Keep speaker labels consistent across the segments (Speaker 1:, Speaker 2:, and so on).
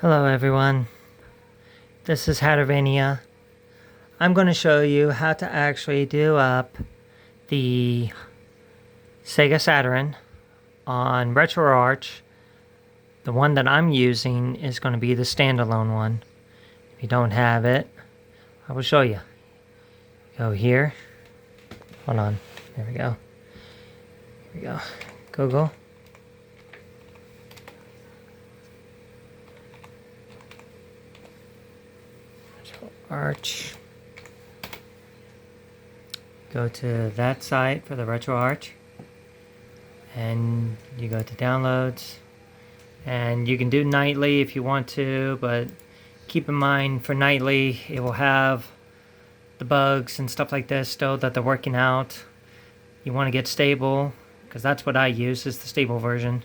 Speaker 1: Hello everyone, this is Hattervania. I'm going to show you how to actually do up the Sega Saturn on RetroArch. The one that I'm using is going to be the standalone one. If you don't have it, I will show you. Go here. Hold on. There we go. Here we go. Google. Arch. Go to that site for the RetroArch, and you go to downloads, and you can do nightly if you want to, but keep in mind for nightly it will have the bugs and stuff like this still that they're working out. You want to get stable, because that's what I use, is the stable version.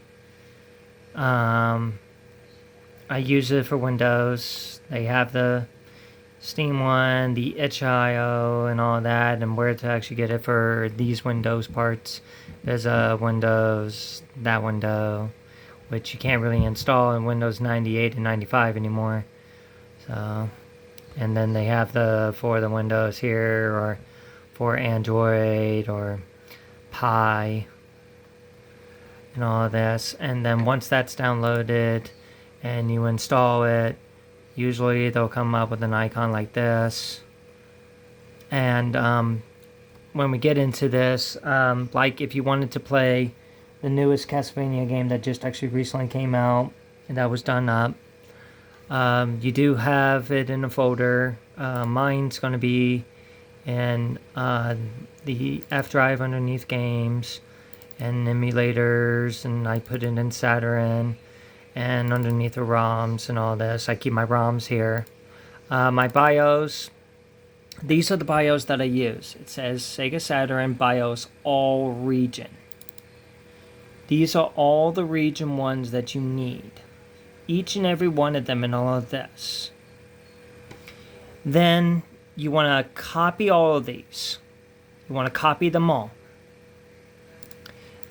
Speaker 1: I use it for Windows. They have the Steam one, the itch.io and all that, and where to actually get it for these Windows parts. There's a Windows, that window, which you can't really install in Windows 98 and 95 anymore. So, and then they have for the Windows here, or for Android or Pi and all of this. And then once that's downloaded and you install it, usually they'll come up with an icon like this. And when we get into this, like if you wanted to play the newest Castlevania game that just actually recently came out and that was done up, you do have it in a folder. Mine's going to be in the F drive underneath games and emulators, and I put it in Saturn. And underneath the ROMs and all this, I keep my ROMs here. My BIOS, these are the BIOS that I use. It says Sega Saturn BIOS all region. These are all the region ones that you need. Each and every one of them in all of this. Then you want to copy all of these. You want to copy them all.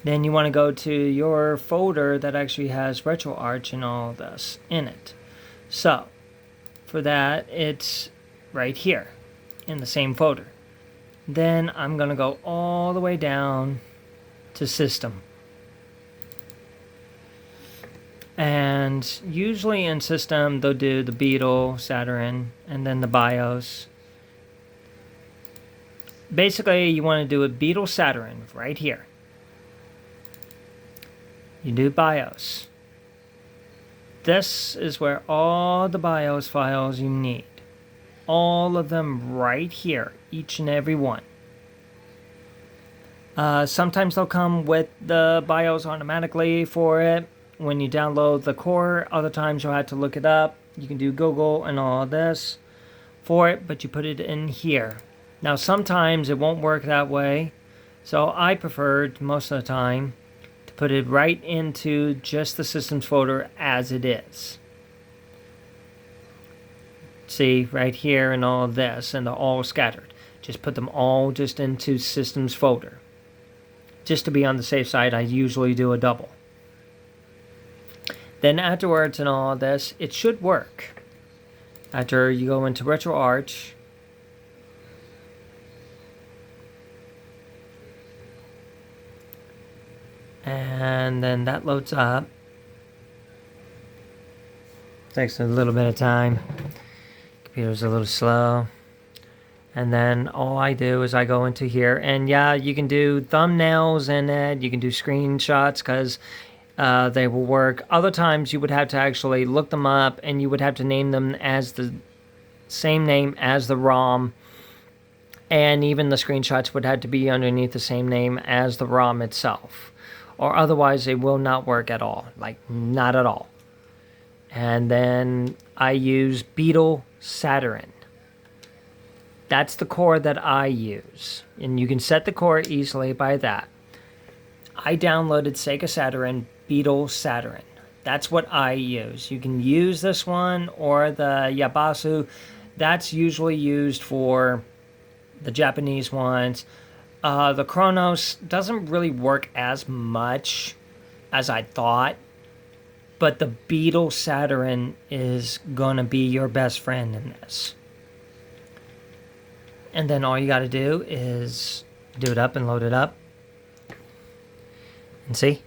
Speaker 1: Then you want to go to your folder that actually has RetroArch and all this in it. So, for that, it's right here in the same folder. Then I'm going to go all the way down to System. And usually in System, they'll do the Beetle, Saturn, and then the BIOS. Basically, you want to do a Beetle Saturn right here. You do BIOS. This is where all the BIOS files you need. All of them right here, each and every one. Sometimes they'll come with the BIOS automatically for it when you download the core. Other times you'll have to look it up. You can do Google and all of this for it, but you put it in here. Now sometimes it won't work that way, so I preferred most of the time put it right into just the systems folder as it is. See, right here and all of this, and they're all scattered. Just put them all just into systems folder. Just to be on the safe side, I usually do a double. Then afterwards and all of this, it should work. After you go into RetroArch, and then that loads up. Takes a little bit of time. Computer's a little slow. And then all I do is I go into here, and yeah, you can do thumbnails in it. You can do screenshots because they will work. Other times you would have to actually look them up, and you would have to name them as the same name as the ROM. And even the screenshots would have to be underneath the same name as the ROM itself. Or otherwise it will not work at all. Like, not at all. And then I use Beetle Saturn. That's the core that I use. And you can set the core easily by that. I downloaded Sega Saturn Beetle Saturn. That's what I use. You can use this one or the Yabasu. That's usually used for the Japanese ones. The Chronos doesn't really work as much as I thought, but the Beetle Saturn is going to be your best friend in this. And then all you got to do is do it up and load it up. And see?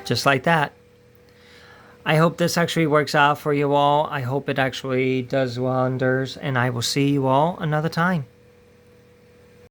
Speaker 1: Just like that. I hope this actually works out for you all. I hope it actually does wonders. And I will see you all another time.